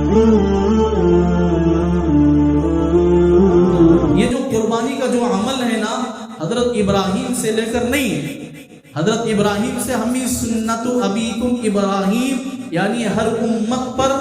یہ جو قربانی کا جو عمل ہے نا، حضرت ابراہیم سے لے کر نہیں ہے، حضرت ابراہیم سے ہمیں سنت ابیکم ابراہیم، یعنی ہر امت پر،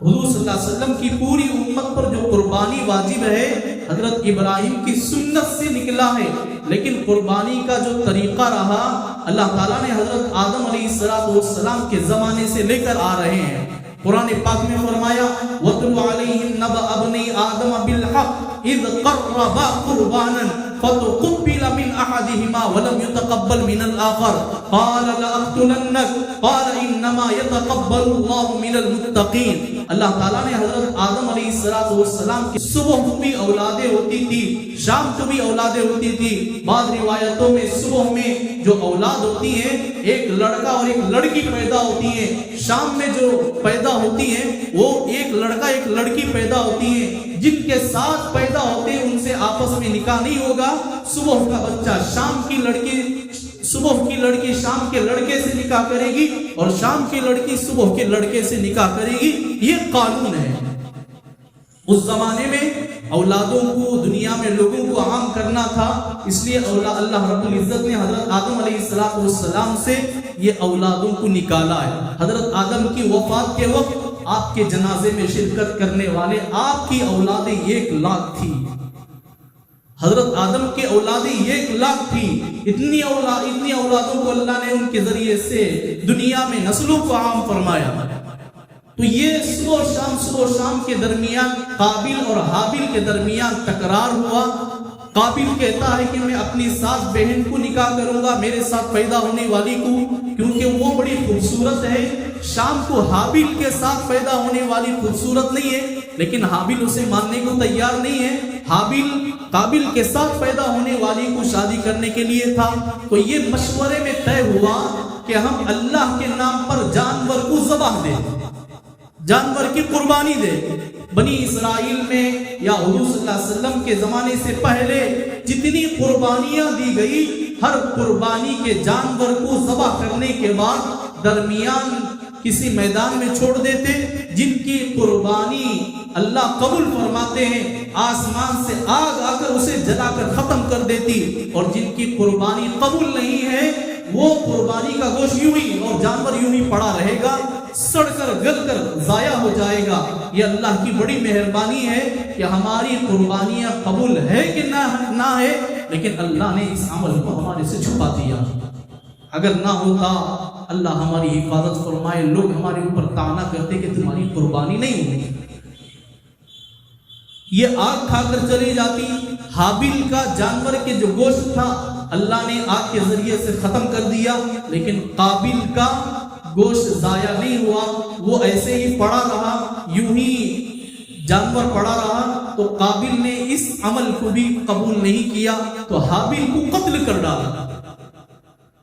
حضور صلی اللہ علیہ وسلم کی پوری امت پر جو قربانی واجب ہے حضرت ابراہیم کی سنت سے نکلا ہے. لیکن قربانی کا جو طریقہ رہا اللہ تعالیٰ نے حضرت آدم علیہ السلام کے زمانے سے لے کر آ رہے ہیں. قرآن پاک میں فرمایا وَاتْلُ عَلَيْهِمْ نَبَأَ ابْنَيْ آدَمَ بِالْحَقِّ إِذْ قَرَّبَا قُرْبَانًا فَتُقُبِّلَ مِنْ أَحَدِهِمَا وَلَمْ يُتَقَبَّلْ مِنَ الْآخَرِ قَالَ لَأَقْتُلَنَّكَ قَالَ إِنَّمَا يَتَقَبَّلُ اللَّهُ مِنَ الْمُتَّقِينَ. اللہ تعالیٰ نے حضرت آدم علیہ السلام کی صبح کو بھی اولادیں ہوتی تھی، شام کو بھی اولادیں ہوتی تھی. بعض روایتوں میں صبح میں جو اولاد ہوتی ہیں ایک لڑکا اور ایک لڑکی پیدا ہوتی ہیں، شام میں جو پیدا ہوتی ہیں وہ ایک لڑکا ایک لڑکی پیدا ہوتی ہیں. جن کے ساتھ پیدا ہوتے ہیں ان سے آپس میں نکاح نہیں ہوگا. صبح کا بچہ شام کی لڑکی، صبح کی لڑکی شام کے لڑکے سے نکاح کرے گی اور شام کی لڑکی صبح کے لڑکے سے نکاح کرے گی. یہ قانون ہے. اس زمانے میں اولادوں کو دنیا میں لوگوں کو عام کرنا تھا، اس لیے اللہ رب العزت نے حضرت آدم علیہ السلام سے یہ اولادوں کو نکالا ہے. حضرت آدم کی وفات کے وقت آپ کے جنازے میں شرکت کرنے والے آپ کی اولادیں 1,00,000 تھی. حضرت آدم کے اولادیں 1,00,000 تھی. اتنی اولادوں کو اللہ نے ان کے ذریعے سے دنیا میں نسلوں کو عام فرمایا. تو یہ صبح و شام کے درمیان قابل اور حابل کے درمیان تکرار ہوا. قابل کہتا ہے کہ میں اپنی ساس بہن کو نکاح کروں گا میرے ساتھ پیدا ہونے والی کو، کیونکہ وہ بڑی خوبصورت ہے. شام کو حابل کے ساتھ پیدا ہونے والی خوبصورت نہیں ہے، لیکن حابل اسے ماننے کو تیار نہیں ہے. حابل قابل کے ساتھ پیدا ہونے والی کو شادی کرنے کے لیے تھا. تو یہ مشورے میں طے ہوا کہ ہم اللہ کے نام پر جانور کو ذبح دیں، جانور کی قربانی دے. بنی اسرائیل میں یا حضور صلی اللہ علیہ وسلم کے زمانے سے پہلے جتنی قربانیاں دی گئی، ہر قربانی کے جانور کو ذبح کرنے کے بعد درمیان کسی میدان میں چھوڑ دیتے. جن کی قربانی اللہ قبول فرماتے ہیں آسمان سے آگ آ کر اسے جلا کر ختم کر دیتی، اور جن کی قربانی قبول نہیں ہے وہ قربانی کا گوشت یوں ہی اور جانور یوں ہی پڑا رہے گا، سڑ کر گل کر ضائع ہو جائے گا. یہ اللہ کی بڑی مہربانی ہے کہ ہماری قربانیاں قبول ہے کہ نہ ہے، لیکن اللہ نے اس عمل کو ہمارے سے چھپا دیا. اگر نہ ہوتا اللہ ہماری حفاظت فرمائے، لوگ ہمارے اوپر طعنہ کرتے کہ تمہاری قربانی نہیں ہوئی. یہ آگ کھا کر چلی جاتی. حابل کا جانور کے جو گوشت تھا اللہ نے آگ کے ذریعے سے ختم کر دیا، لیکن قابل کا گوشت ضائع نہیں ہوا، وہ ایسے ہی پڑا رہا، یوں ہی جانور پڑا رہا. تو قابل نے اس عمل کو بھی قبول نہیں کیا تو حابل کو قتل کر ڈالا،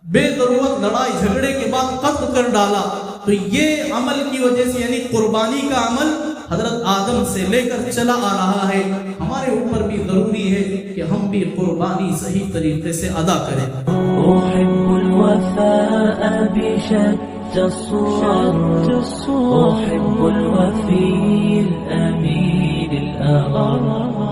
بے ضرورت لڑائی جھگڑے کے بعد قتل کر ڈالا. تو یہ عمل کی وجہ سے یعنی قربانی کا عمل حضرت آدم سے لے کر چلا آ رہا ہے. ہمارے اوپر بھی ضروری ہے کہ ہم بھی قربانی صحیح طریقے سے ادا کریں. أحب الوفاء بشتى الصور، أحب الوفي الأمين الأغر.